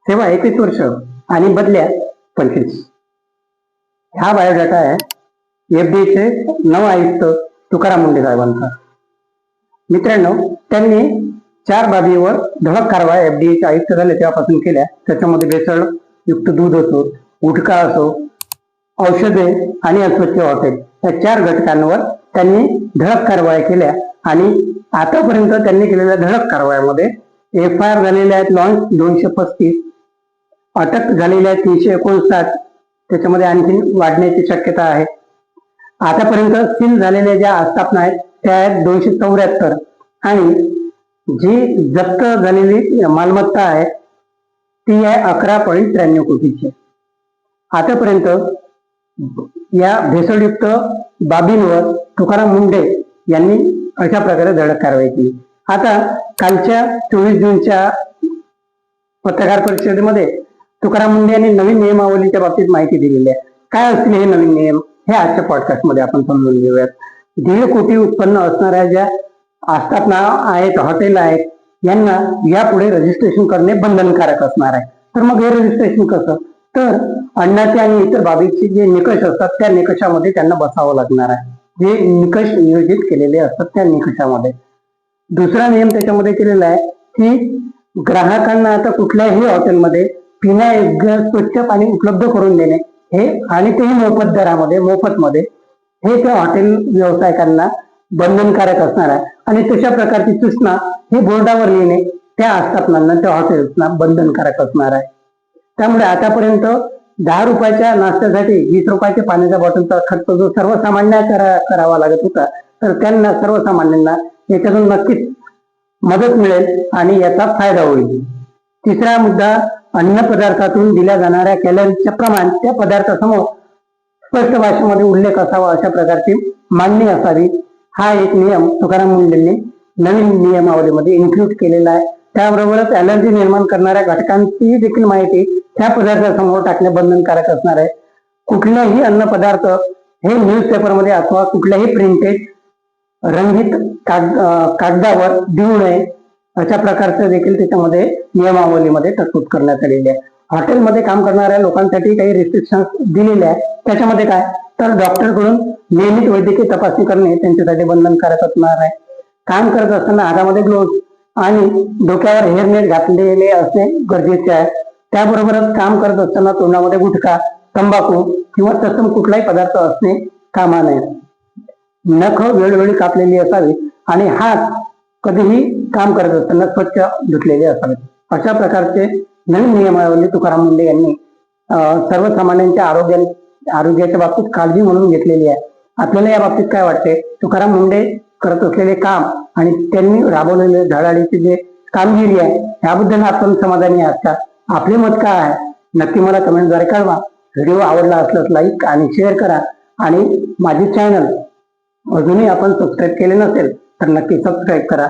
सेवा 21 वर्ष आणि बदल्या 25. हा बायोडाटा आहे एफडीचे नव आयुक्त तुकाराम मुंडे साहेबांचा. मित्रांनो, त्यांनी 4 बाबीवर धडक कारवाई एफडीचे आयुक्त झाले तेव्हापासून केल्या. त्याच्यामध्ये भेसळ युक्त दूध असो, गुटखा असो, औषधे आणि अस्वच्छ हॉटेल या 4 घटकांवर त्यांनी धडक कारवाई केल्या. आणि आतापर्यंत त्यांनी केलेल्या धडक कारवाईमध्ये एफआयआर झालेल्या आहेत लॉन्च 235, अटक झालेल्या आहेत 359, त्याच्यामध्ये आणखी वाढण्याची शक्यता आहे. आतापर्यंत सील झालेल्या ज्या आस्थापना आहेत त्या आहेत 274 आणि जी जप्त झालेली मालमत्ता आहे ती आहे 11.93 कोटीची. आतापर्यंत या भेसळयुक्त बाबींवर तुकाराम मुंडे यांनी अशा प्रकारे धडक कारवाई केली. आता कालच्या 24 जूनच्या पत्रकार परिषदेमध्ये तुकाराम मुंडे यांनी नवीन नियमावलीच्या बाबतीत माहिती दिलेली आहे. काय असतील हे नवीन नियम हे आजच्या पॉडकास्टमध्ये आपण समजून घेऊयात. 1.5 कोटी उत्पन्न असणाऱ्या ज्या आस्थापना आहेत, हॉटेल आहेत, यांना यापुढे रजिस्ट्रेशन करणे बंधनकारक असणार आहे. तर मग हे रजिस्ट्रेशन कसं? तर अन्नाचे आणि इतर बाबीचे जे निकष असतात त्या निकषामध्ये त्यांना बसावं लागणार आहे. जे निकष नियोजित केलेले असतात त्या निकषामध्ये. दुसरा नियम त्याच्यामध्ये केलेला आहे की ग्राहकांना आता कुठल्याही हॉटेलमध्ये पिण्यायोग्य स्वच्छ पाणी उपलब्ध करून देणे हे, आणि तेही मोफत दरामध्ये, मोफतमध्ये, हे त्या हॉटेल व्यावसायिकांना बंधनकारक असणार आहे. आणि तशा प्रकारची सूचना हे बोर्डावर लिहिणे त्या आस्थापनांना, त्या हॉटेल्सना बंधनकारक असणार आहे. त्यामुळे आतापर्यंत 10 रुपयाच्या नाश्त्यासाठी 20 रुपयाच्या पाण्याच्या बॉटलचा खर्च जो सर्वसामान्यांना करावा लागत होता, तर त्यांना, सर्वसामान्यांना याच्यातून नक्कीच मदत मिळेल आणि याचा फायदा होईल. तिसरा मुद्दा, अन्न पदार्थातून दिल्या जाणाऱ्या कॅलरीजचे प्रमाण त्या पदार्थासमोर स्पष्ट भाषेमध्ये उल्लेख असावा अशा प्रकारची मांडणी असावी. हा एक नियम तुकाराम मुंडेंनी नवीन नियमावलीमध्ये इन्क्लूड केलेला आहे. त्याबरोबरच ॲलर्जी निर्माण करणाऱ्या घटकांची देखील माहिती त्या पदार्थासमोर टाकणे बंधनकारक असणार आहे. कुठल्याही अन्न पदार्थ हे न्यूजपेपरमध्ये अथवा कुठल्याही प्रिंटेड रंगीत कागदावर देऊ नये अशा प्रकारचं देखील त्याच्यामध्ये नियमावलीमध्ये तरतूद करण्यात आलेली आहे. हॉटेलमध्ये काम करणाऱ्या लोकांसाठी काही रिस्ट्रिक्शन दिलेले आहे. त्याच्यामध्ये काय, तर डॉक्टरकडून नियमित वैद्यकीय तपासणी करणे त्यांच्यासाठी बंधनकारक असणार आहे. काम करत असताना हातामध्ये ग्लोव्ज आणि डोक्यावर हेअरनेट घातलेले असणे गरजेचे आहे. त्याबरोबरच काम करत असताना तोंडामध्ये गुटखा, तंबाखू किंवा तत्सम कुठलाही पदार्थ असणे कामा नये. नख वेळोवेळी कापलेली असावी आणि हात कधीही काम करत असताना स्वच्छ धुतलेले असावेत. अशा प्रकारचे नवीन नियमावली तुकाराम मुंडे यांनी सर्वसामान्यांच्या आरोग्याच्या बाबतीत काळजी म्हणून घेतलेली आहे. आपल्याला या बाबतीत काय वाटते? तुकाराम मुंडे करत असलेले काम आणि त्यांनी राबवलेले धडाडीची जे कामगिरी आहे याबद्दल आपण समाधानी आहात का? आपले मत काय आहे नक्की मला कमेंटद्वारे कळवा. व्हिडिओ आवडला असल्यास लाईक आणि शेअर करा. आणि माझे चॅनल अजूनही आपण सबस्क्राईब केले नसेल तर नक्की सबस्क्राईब करा.